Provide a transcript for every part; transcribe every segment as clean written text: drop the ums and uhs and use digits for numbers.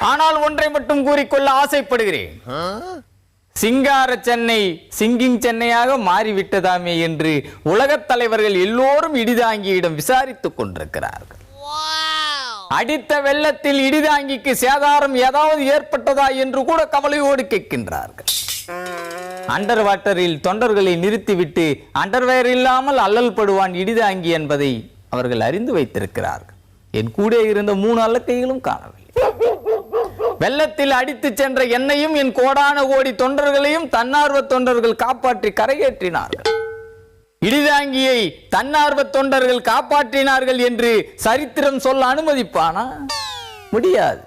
ஆனால் ஒன்றை மட்டும் கூறிக்கொள்ள ஆசைப்படுகிறேன். சிங்கார சென்னை சிங்கிங் சென்னையாக மாறிவிட்டதாமே என்று உலகத் தலைவர்கள் எல்லோரும் இடிதாங்கியிடம் விசாரித்துக் கொண்டிருக்கிறார்கள். அடித்த வெள்ளத்தில் இடிதாங்கிக்கு சேதாரம் ஏதாவது ஏற்பட்டதா என்று கூட கவலையோடு கேட்கின்றார்கள். அண்டர் வாட்டரில் தொண்டர்களை நிறுத்திவிட்டு அண்டர்வேர் இல்லாமல் அல்லல் படுவான் இடிதாங்கி என்பதை அவர்கள் அறிந்து வைத்திருக்கிறார்கள். என் கூட இருந்த 3 அல்லக்கைகளும் காணவில்லை. வெள்ளத்தில் அடித்து சென்ற என்னையும் என் கோடான கோடி தொண்டர்களையும் தன்னார்வ தொண்டர்கள் காப்பாற்றி கரையேற்றினார்கள். இடிதாங்கியை தன்னார்வ தொண்டர்கள் காப்பாற்றினார்கள் என்று சரித்திரம் சொல்ல அனுமதிப்பானா? முடியாது.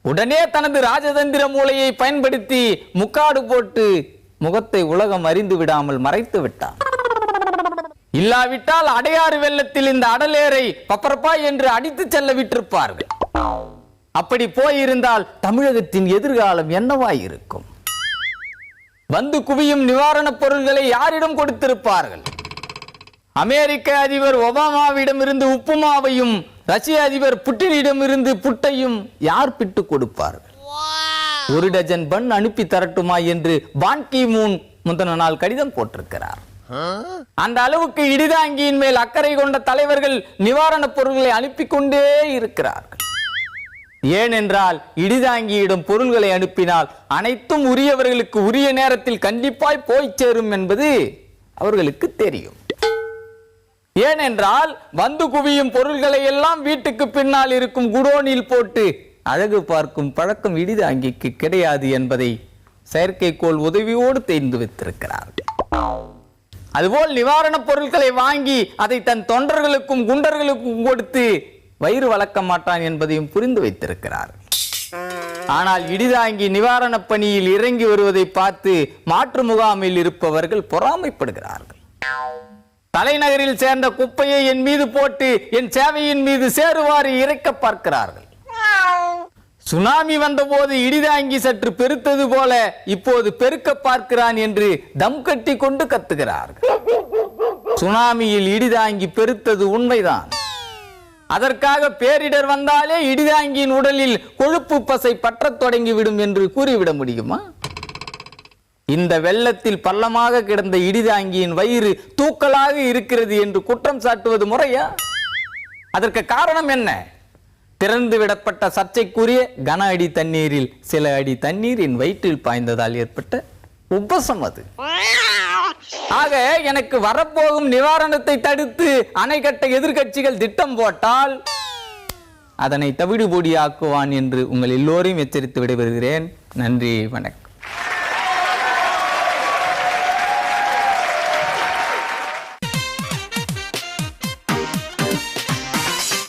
உடனே தனது ராஜதந்திர மூளையை பயன்படுத்தி முக்காடு போட்டு முகத்தை உலகம் அறிந்து விடாமல் மறைத்து விட்டான். இல்லாவிட்டால் அடையாறு வெள்ளத்தில் இந்த அடலேரை பப்பரப்பா என்று அடித்து செல்ல விட்டிருப்பார்கள். அப்படி போயிருந்தால் தமிழகத்தின் எதிர்காலம் என்னவாயிருக்கும்? வந்து குவியும் நிவாரணப் பொருள்களை யாரிடம் கொடுத்திருப்பார்கள்? அமெரிக்க அதிபர் ஒபாமாவிடமிருந்து உப்புமாவையும் ரஷ்ய அதிபர் புட்டினிடமிருந்து புட்டையும் யார் பிட்டு கொடுப்பார்கள்? 1 டஜன் பன் அனுப்பி தரட்டுமா என்று பான் கி மூன் முந்தின நாள் கடிதம் போட்டிருக்கிறார். அந்த அளவுக்கு இடிதாங்கியின் மேல் அக்கறை கொண்ட தலைவர்கள் நிவாரணப் பொருள்களை அனுப்பி கொண்டே இருக்கிறார்கள். ஏனென்றால் இடிதாங்கியிடம் பொருள்களை அனுப்பினால் அனைத்தும் உரியவர்களுக்கு உரிய நேரத்தில் கண்டிப்பாய் போய் சேரும் என்பது அவர்களுக்கு தெரியும். ஏனென்றால் வந்து குவியும் பொருள்களை எல்லாம் வீட்டுக்கு பின்னால் இருக்கும் குடோனில் போட்டு அழகு பார்க்கும் பழக்கம் இடிதாங்கிக்கு கிடையாது என்பதை செயற்கைக்கோள் உதவியோடு தெரிந்து வைத்திருக்கிறார்கள். அதுபோல் நிவாரணப் பொருட்களை வாங்கி அதை தன் தொண்டர்களுக்கும் குண்டர்களுக்கும் கொடுத்து வயிறு வளர்க்க மாட்டான் என்பதையும் புரிந்து வைத்திருக்கிறார். ஆனால் இடிதாங்கி நிவாரணப் பணியில் இறங்கி வருவதை பார்த்து மாற்று முகாமில் இருப்பவர்கள் பொறாமைப்படுகிறார்கள். தலைநகரில் சேர்ந்த குப்பையை என் மீது போட்டு என் சேவையின் மீது சேருவாறு இறைக்க பார்க்கிறார்கள். சுனாமி வந்தபோது இடிதாங்கி சற்று பெருத்தது போல இப்போது பெருக்க பார்க்கிறான் என்று தம் கட்டி கொண்டு கத்துகிறார்கள். சுனாமியில் இடிதாங்கி பெருத்தது உண்மைதான். அதற்காக பேரிடர் வந்தாலே இடிதாங்கியின் உடலில் கொழுப்பு பசை பற்றத் தொடங்கிவிடும் என்று கூறிவிட முடியுமா? இந்த வெள்ளத்தில் பள்ளமாக கிடந்த இடிதாங்கியின் வயிறு தூக்கலாக இருக்கிறது என்று குற்றம் சாட்டுவது முறையா? அதற்கு காரணம் என்ன? திறந்து விடப்பட்ட சர்ச்சைக்குரிய கன அடி தண்ணீரில் சில அடி தண்ணீரின் வயிற்றில் பாய்ந்ததால் ஏற்பட்ட உப்பசம் அது. ஆக எனக்கு வரப்போகும் நிவாரணத்தை தடுத்து அணை கட்ட எதிர்கட்சிகள் திட்டம் போட்டால் அதனை தவிடுபொடியாக்குவான் என்று உங்கள் எல்லோரையும் எச்சரித்து விடைபெறுகிறேன். நன்றி, வணக்கம்.